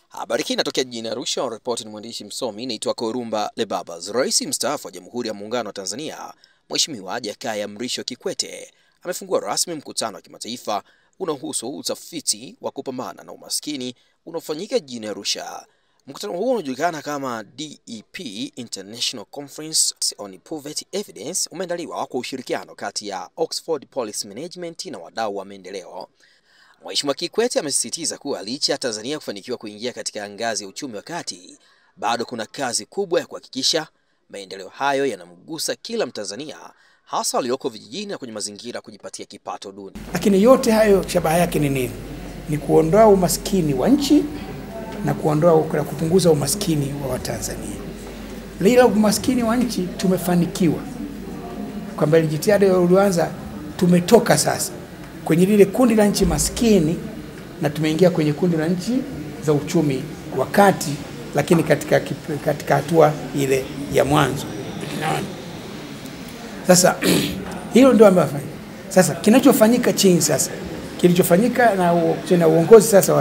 Habari hii inatokea jijini Arusha. Ripoti ni mwandishi msomi naitwa Korumba Lebabas. Rais mstaafu wa Jamhuri ya Muungano wa Tanzania, Mheshimiwa Jakaya Mrisho Kikwete, amefungua rasmi mkutano wa kimataifa unaohusu utafiti wa kupambana na umaskini unaofanyika jijini Arusha. Mkutano huo unajulikana kama DEP International Conference on Poverty Evidence umeandaliwa kwa ushirikiano kati ya Oxford Policy Management na wadau wa maendeleo. Mheshimiwa Kikwete amesisitiza kuwa licha ya Tanzania kufanikiwa kuingia katika ngazi ya uchumi wa kati, bado kuna kazi kubwa ya kuhakikisha maendeleo hayo yanamgusa kila Mtanzania, hasa walioko vijijini na kwenye mazingira kujipatia kipato duni. Lakini yote hayo shabaha yake ni nini? Ni kuondoa umaskini wa nchi na kupunguza umaskini wa Watanzania. Lila umaskini wa nchi tumefanikiwa. Kwamba jitihada iliyoanza tumetoka sasa kwenye lile kundi la nchi maskini na tumeingia kwenye kundi la nchi za uchumi wa kati, lakini katika hatua ile ya mwanzo. Sasa hilo ndio amefanya. Sasa kinachofanyika chini sasa, kilichofanyika na uongozi sasa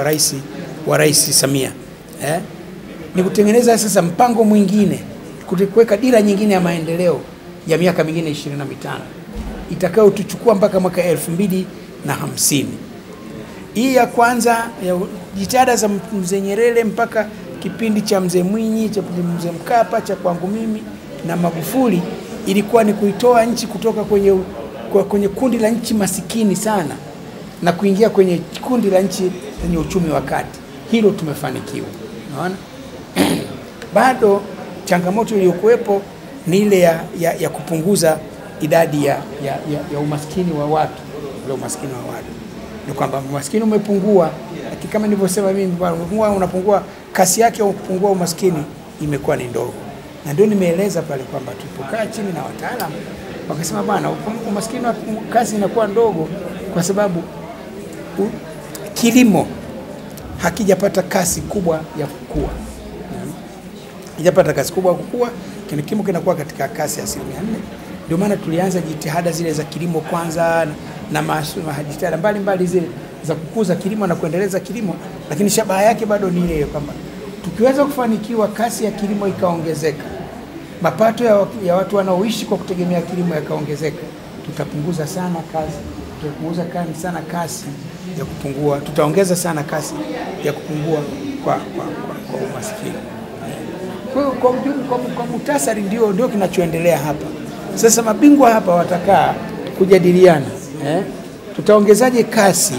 wa Rais Samia ni kutengeneza sasa mpango mwingine, kuweka dira nyingine ya maendeleo ya miaka mingine 25 itakayo tuchukua mpaka mwaka 2050. Hii ya kwanza ya jitihada za Mzee Nyerere mpaka kipindi cha Mzee Mwinyi, cha Mzee Mkapa, cha kwangu mimi na Magufuli, ilikuwa ni kuitoa nchi kutoka kwenye kundi la nchi masikini sana na kuingia kwenye kundi la nchi zenye uchumi wa kati. Hilo tumefanikiwa. Unaona? Bado changamoto iliyokuwepo ni ile ya kupunguza idadi ya umaskini wa watu. Ule umaskini wa watu ni kwamba umaskini umepungua, lakini kama nilivyosema mimi, unapungua, kasi yake ya kupungua umaskini imekuwa ni ndogo. Na ndio nimeeleza pale kwamba tulipokaa chini na wataalamu wakasema bana, umaskini kasi inakuwa ndogo kwa sababu kilimo hakijapata kasi kubwa ya kukua. Hakijapata kasi kubwa ya kukua, kilimo kinakuwa katika kasi ya 4%. Ndio maana tulianza jitihada zile za kilimo kwanza na jitihada mbalimbali zile za kukuza kilimo na kuendeleza kilimo, lakini shabaha yake bado ni ile kwamba tukiweza kufanikiwa kasi ya kilimo ikaongezeka, mapato ya watu wanaoishi kwa kutegemea kilimo yakaongezeka, tutapunguza sana kasi ya kupungua, tutaongeza sana kasi ya kupungua kwa umaskini. Kwa muhtasari ndio kinachoendelea hapa. Sasa mabingwa hapa watakaa kujadiliana, tutaongezaje kasi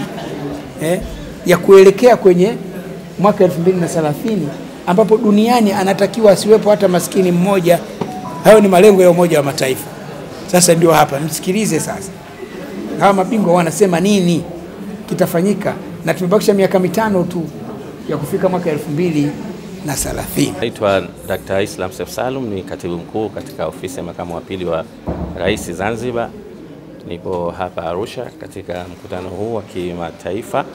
ya kuelekea kwenye mwaka 2030 ambapo duniani anatakiwa asiwepo hata maskini mmoja. Hayo ni malengo ya Umoja wa Mataifa. Sasa ndio hapa msikilize sasa hawa mabingwa wanasema nini kitafanyika, na tumebakisha miaka 5 tu ya kufika mwaka 2030. Naitwa Dr. Islam Seif Salum, ni katibu mkuu katika ofisi ya makamu wa pili wa Rais Zanzibar. Nipo hapa Arusha katika mkutano huu wa kimataifa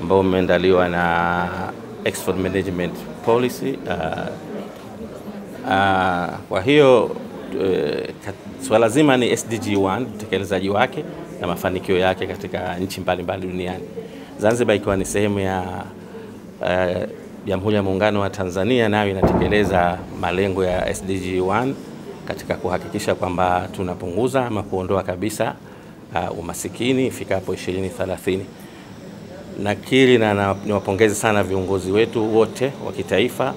ambao umeandaliwa na Oxford Management Policy. Kwa hiyo swala zima ni SDG 1, utekelezaji wake na mafanikio yake katika nchi mbalimbali duniani. Zanzibar ikiwa ni sehemu ya Jamhuri ya Muungano wa Tanzania, nayo inatekeleza malengo ya SDG 1 katika kuhakikisha kwamba tunapunguza ama kuondoa kabisa umasikini ifikapo 2030. Nakiri na niwapongeze sana viongozi wetu wote wa kitaifa,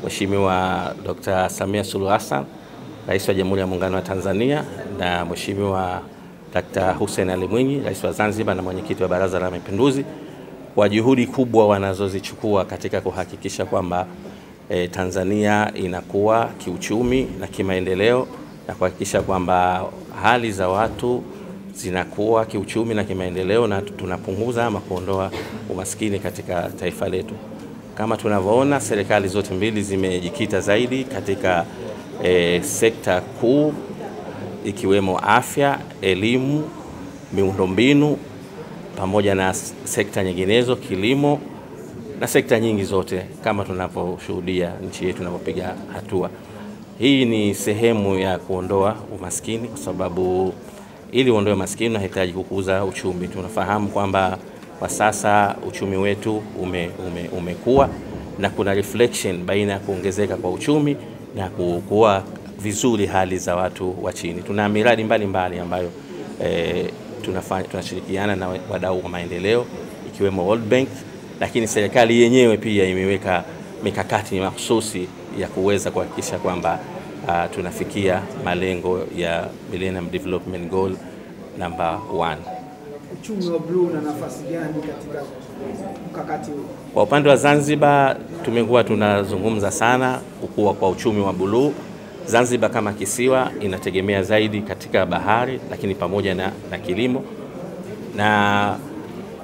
Mheshimiwa Dr. Samia Suluhu Hassan, Rais wa Jamhuri ya Muungano wa Tanzania, na Mheshimiwa Dr. Hussein Ali Mwinyi, Rais wa Zanzibar na mwenyekiti wa Baraza la Mapinduzi, kwa juhudi kubwa wanazozichukua katika kuhakikisha kwamba Tanzania inakuwa kiuchumi na kimaendeleo, na kuhakikisha kwamba hali za watu zinakuwa kiuchumi na kimaendeleo, na tunapunguza ama kuondoa umaskini katika taifa letu. Kama tunavyoona, serikali zote mbili zimejikita zaidi katika sekta kuu ikiwemo afya, elimu, miundombinu pamoja na sekta nyinginezo, kilimo na sekta nyingi zote, kama tunaposhuhudia nchi yetu inapopiga hatua. Hii ni sehemu ya kuondoa umaskini, kwa sababu ili uondoe umaskini unahitaji kukuza uchumi. Tunafahamu kwamba kwa sasa uchumi wetu umekuwa na kuna reflection baina ya kuongezeka kwa uchumi na kukua vizuri hali za watu wa chini. Tuna miradi mbalimbali ambayo tunashirikiana na wadau wa maendeleo ikiwemo World Bank, lakini serikali yenyewe pia imeweka mikakati mahususi ya kuweza kuhakikisha kwamba tunafikia malengo ya Millennium Development Goal number 1. Uchumi wa bluu na nafasi gani katika mkakati huu? Kwa upande wa Zanzibar tumekuwa tunazungumza sana kukua kwa uchumi wa bluu. Zanzibar kama kisiwa inategemea zaidi katika bahari, lakini pamoja na kilimo, na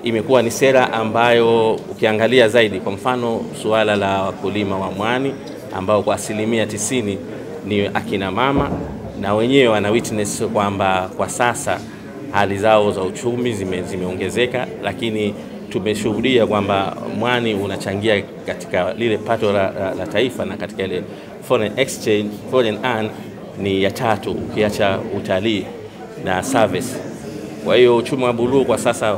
imekuwa ni sera ambayo ukiangalia zaidi, kwa mfano suala la wakulima wa mwani ambao kwa 90% ni akina mama, na wenyewe wana witness kwamba kwa sasa hali zao za uchumi zimeongezeka, lakini tumeshuhudia kwamba mwani unachangia katika lile pato la taifa, na katika ile foreign exchange, foreign earn ni ya 3 ukiacha utalii na service. Kwa hiyo uchumi wa buluu kwa sasa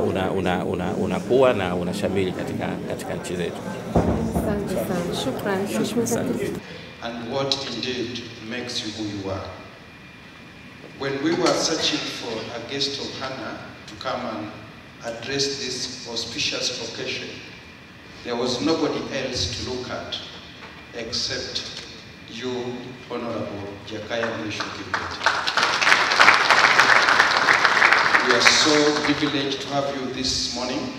unakuwa na unashamili katika nchi zetu. Asante sana. Shukrani. And what indeed makes you who you are. When we were searching for a guest of honor to come and address this auspicious occasion, there was nobody else to look at except you, Honorable Jakaya Mrisho Kikwete. We are so privileged to have you this morning,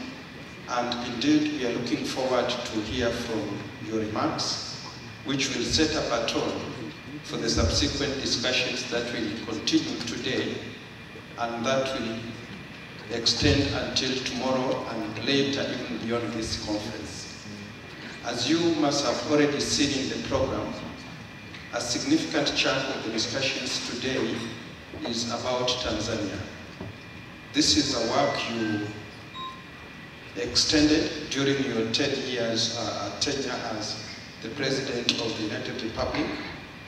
and indeed we are looking forward to hear from your remarks, which will set up a tone for the subsequent discussions that will continue today and that will extend until tomorrow and later, even beyond this conference. As you must have already seen in the program, a significant chunk of the discussions today is about Tanzania. This is a work you extended during your 10 years tenure as the President of the United Republic,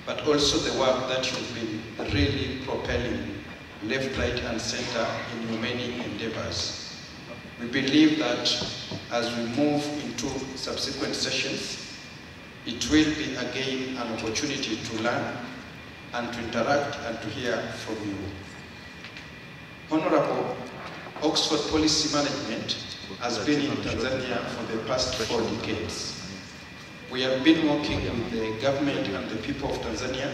but also the work that you've been really propelling left, right, and center in your many endeavors. We believe that as we move into subsequent sessions, it will be again an opportunity to learn and to interact and to hear from you. Honorable, Oxford Policy Management has been in Tanzania for the past 4 decades. We have been working with the government and the people of Tanzania,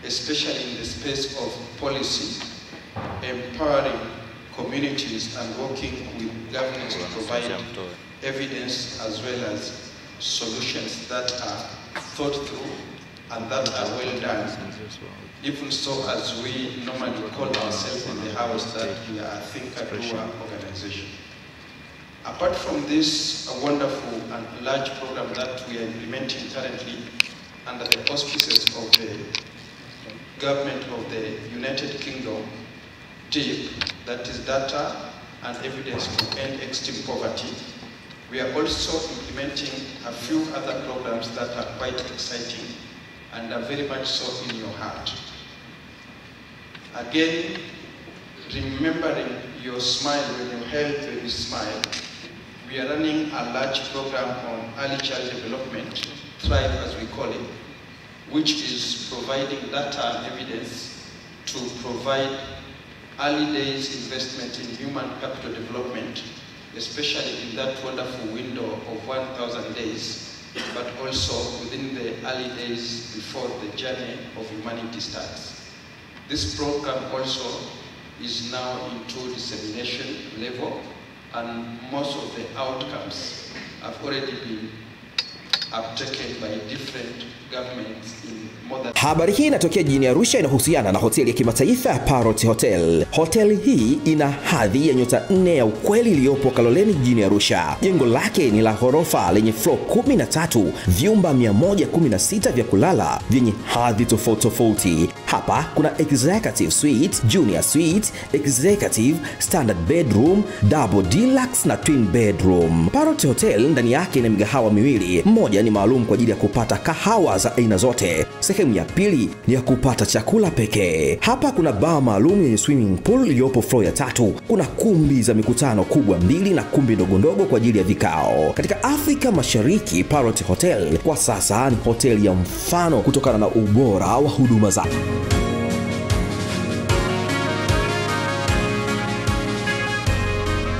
especially in the space of policy, empowering communities and working with governments to provide evidence as well as solutions that are thought through and that are well done. Even so, as we normally call ourselves in the house, that we are a thinker-doer organization. Apart from this wonderful and large program that we are implementing currently under the auspices of the government of the United Kingdom, DEEP, that is Data and Evidence to End Extreme Poverty, we are also implementing a few other programs that are quite exciting and are very much so in your heart. Again, remembering your smile when you smile, we are running a large program on early child development, Thrive as we call it, which is providing data and evidence to provide early days investment in human capital development, especially in that wonderful window of 1,000 days, but also within the early days before the journey of humanity starts. This program also is now into dissemination level, and most of the outcomes have already been uptaken by different governments in more than... Habari hii inatokea jijini Arusha, inahusiana na hoteli ya kimataifa ya Parrot Hotel. Hoteli hii ina hadhi ya nyota 4 ya ukweli iliyopo Kaloleni jijini Arusha. Jengo lake ni la ghorofa lenye floor 13, vyumba 116 vya kulala vyenye hadhi tofauti. Hapa kuna executive suite, junior suite, executive, standard bedroom, double deluxe na twin bedroom. Parrot Hotel ndani yake ina migahawa miwili. Mmoja ni maalum kwa ajili ya kupata kahawa baa za aina zote. Sehemu ya pili ni ya kupata chakula pekee. Hapa kuna baa maalum yenye swimming pool iliyopo floor ya 3. Kuna kumbi za mikutano kubwa 2 na kumbi ndogo kwa ajili ya vikao. Katika Afrika Mashariki, Parrot Hotel kwa sasa ni hoteli ya mfano kutokana na ubora wa huduma zake.